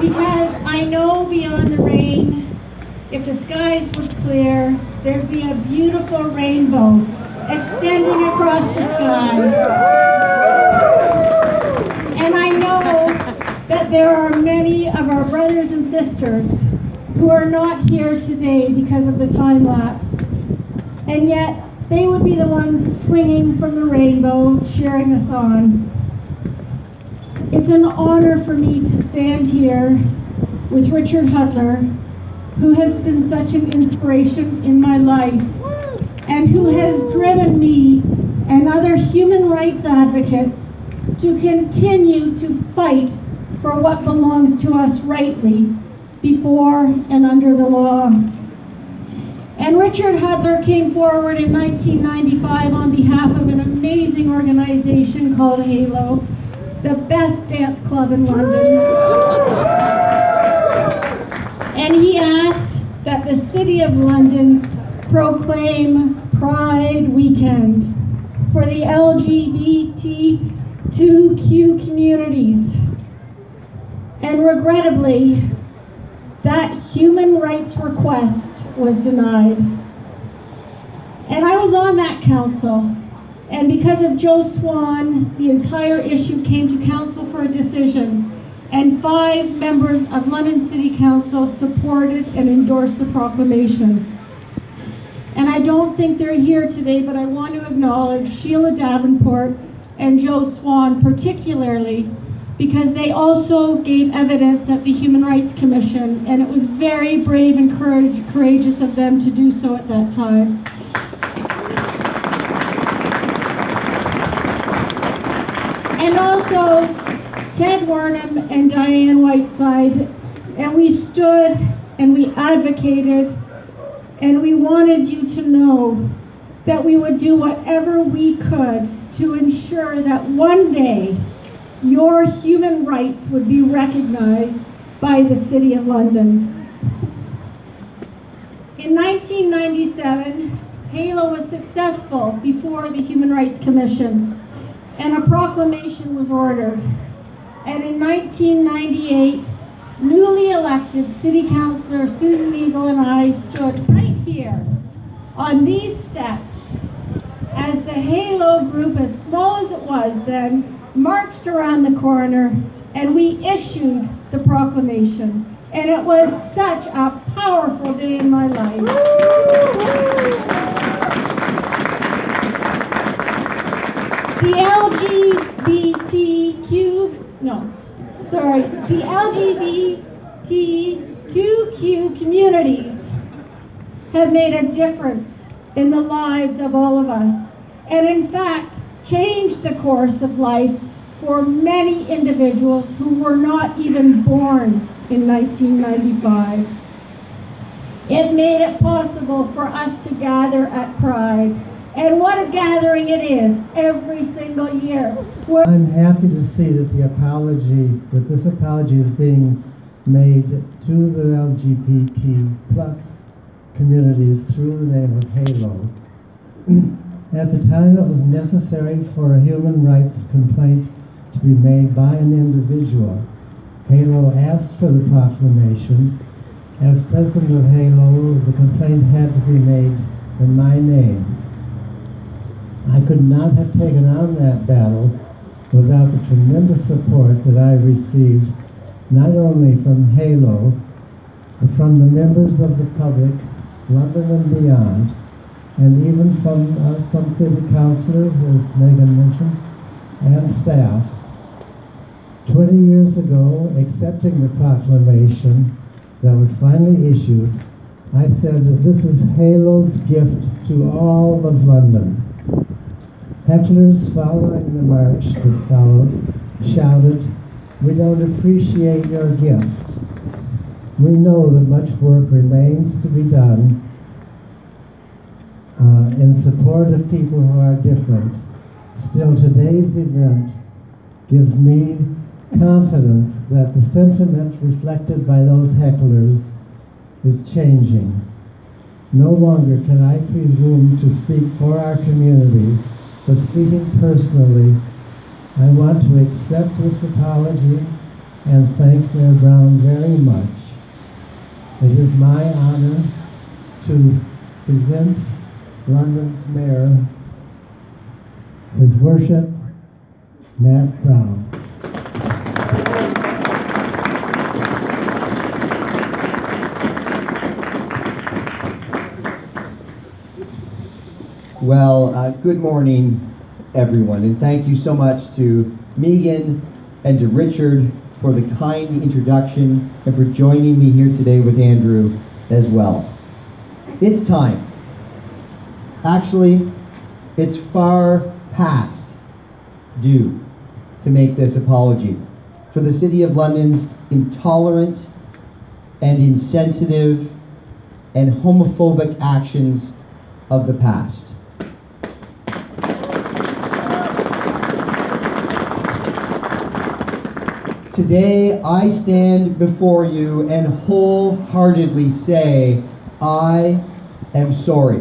because I know beyond the rain, if the skies were clear, there'd be a beautiful rainbow extending across the sky. And I know that there are many of our brothers and sisters who are not here today because of the time lapse. And yet, they would be the ones swinging from the rainbow, cheering us on. It's an honor for me to stand here with Richard Huddler, who has been such an inspiration in my life, and who has driven me and other human rights advocates to continue to fight for what belongs to us rightly before and under the law. And Richard Huddler came forward in 1995 on behalf of an amazing organization called HALO, the best dance club in London. And he asked that the City of London proclaim Pride Weekend for the LGBTQ communities. And regrettably, that human rights request was denied. And I was on that council, and because of Joe Swan, the entire issue came to council for a decision, and 5 members of London City Council supported and endorsed the proclamation. And I don't think they're here today, but I want to acknowledge Sheila Davenport and Joe Swan particularly, because they also gave evidence at the Human Rights Commission, and it was very brave and courageous of them to do so at that time. And also Ted Warnham and Diane Whiteside, and we stood and we advocated, and we wanted you to know that we would do whatever we could to ensure that one day your human rights would be recognized by the City of London. In 1997, HALO was successful before the Human Rights Commission, and a proclamation was ordered. And in 1998, newly elected City Councillor Susan Eagle and I stood right here on these steps as the HALO group, as small as it was then, marched around the corner, and we issued the proclamation. And it was such a powerful day in my life. The LGBTQ communities have made a difference in the lives of all of us, and in fact, changed the course of life for many individuals who were not even born in 1995. It made it possible for us to gather at Pride, and what a gathering it is every single year. I'm happy to see that this apology is being made to the LGBT plus communities through the name of HALO. At the time, it was necessary for a human rights complaint to be made by an individual. HALO asked for the proclamation. As president of HALO, the complaint had to be made in my name. I could not have taken on that battle without the tremendous support that I received, not only from HALO, but from the members of the public, London and beyond, and even from some city councillors, as Megan mentioned, and staff. 20 years ago, accepting the proclamation that was finally issued, I said that this is HALO's gift to all of London. Hecklers following the march that followed shouted, "We don't appreciate your gift. We know that much work remains to be done in support of people who are different. Still, today's event gives me confidence that the sentiment reflected by those hecklers is changing. No longer can I presume to speak for our communities, but speaking personally, I want to accept this apology and thank Mayor Brown very much. It is my honor to present London's Mayor, His Worship, Matt Brown. Well, good morning, everyone, and thank you so much to Megan and to Richard for the kind introduction and for joining me here today with Andrew as well. It's time. Actually, it's far past due to make this apology for the City of London's intolerant and insensitive and homophobic actions of the past. Today, I stand before you and wholeheartedly say, I am sorry.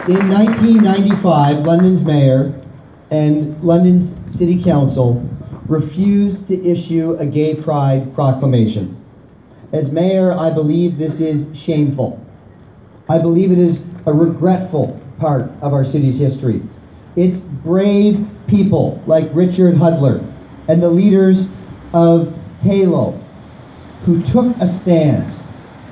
In 1995, London's mayor and London's City Council refused to issue a Gay Pride Proclamation. As mayor, I believe this is shameful. I believe it is a regretful part of our city's history. It's brave people like Richard Huddler and the leaders of HALO who took a stand,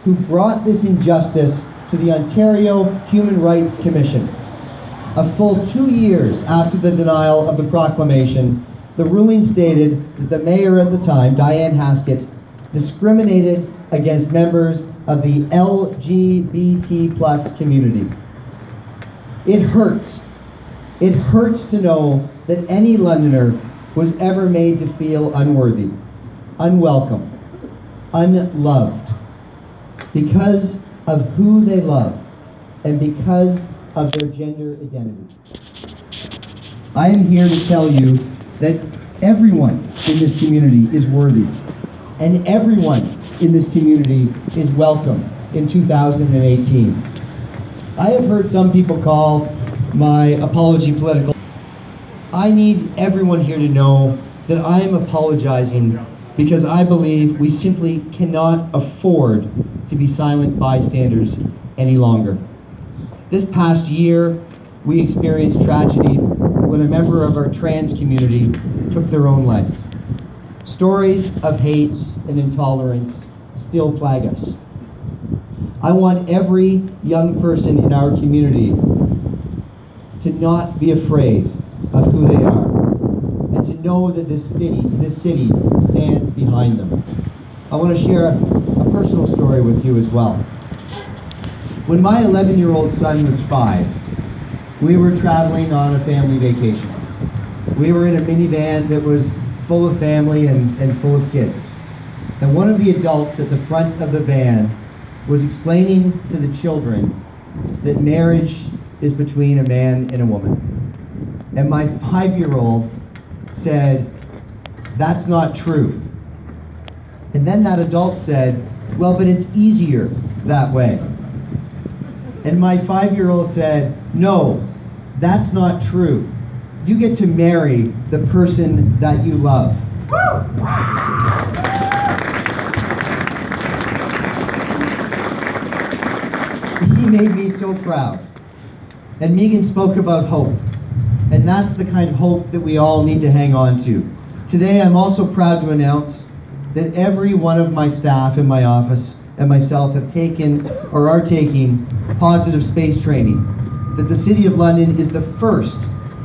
who brought this injustice to the Ontario Human Rights Commission. A full 2 years after the denial of the proclamation, the ruling stated that the mayor at the time, Diane Haskett, discriminated against members of the LGBT+ community. It hurts. It hurts to know that any Londoner was ever made to feel unworthy, unwelcome, unloved, because of who they love and because of their gender identity. I am here to tell you that everyone in this community is worthy, and everyone in this community is welcome in 2018. I have heard some people call my apology political. I need everyone here to know that I am apologizing because I believe we simply cannot afford to be silent bystanders any longer. This past year, we experienced tragedy when a member of our trans community took their own life. Stories of hate and intolerance still plague us. I want every young person in our community to not be afraid of who they are, and to know that this city stands behind them. I want to share a personal story with you as well. When my 11-year-old son was 5, we were traveling on a family vacation. We were in a minivan that was full of family and full of kids. And one of the adults at the front of the van was explaining to the children that marriage is between a man and a woman. And my 5-year-old said, "That's not true." And then that adult said, "Well, but it's easier that way." And my 5-year-old said, "No, that's not true. You get to marry the person that you love." He made me so proud. And Megan spoke about hope. And that's the kind of hope that we all need to hang on to. Today, I'm also proud to announce that every one of my staff in my office and myself have taken or are taking positive space training. That the City of London is the first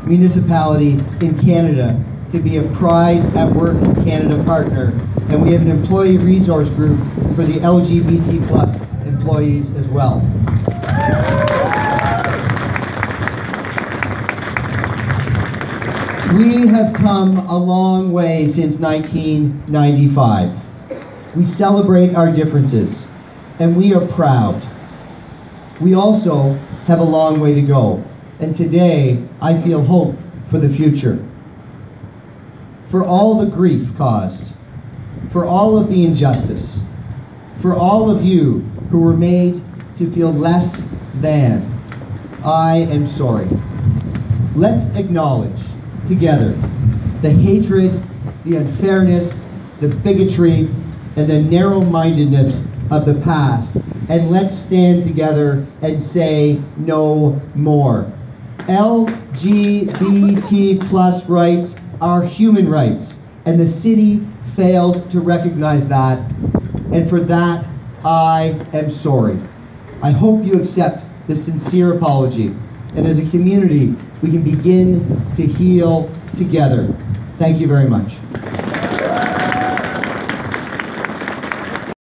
municipality in Canada to be a Pride at Work Canada partner. And we have an employee resource group for the LGBT+ employees as well. We have come a long way since 1995. We celebrate our differences, and we are proud. We also have a long way to go, and today I feel hope for the future. For all the grief caused, for all of the injustice, for all of you who were made to feel less than, I am sorry. Let's acknowledge together the hatred, the unfairness, the bigotry, and the narrow-mindedness of the past. And let's stand together and say no more. LGBT plus rights are human rights, and the city failed to recognize that, and for that, I am sorry. I hope you accept this sincere apology, and as a community, we can begin to heal together. Thank you very much.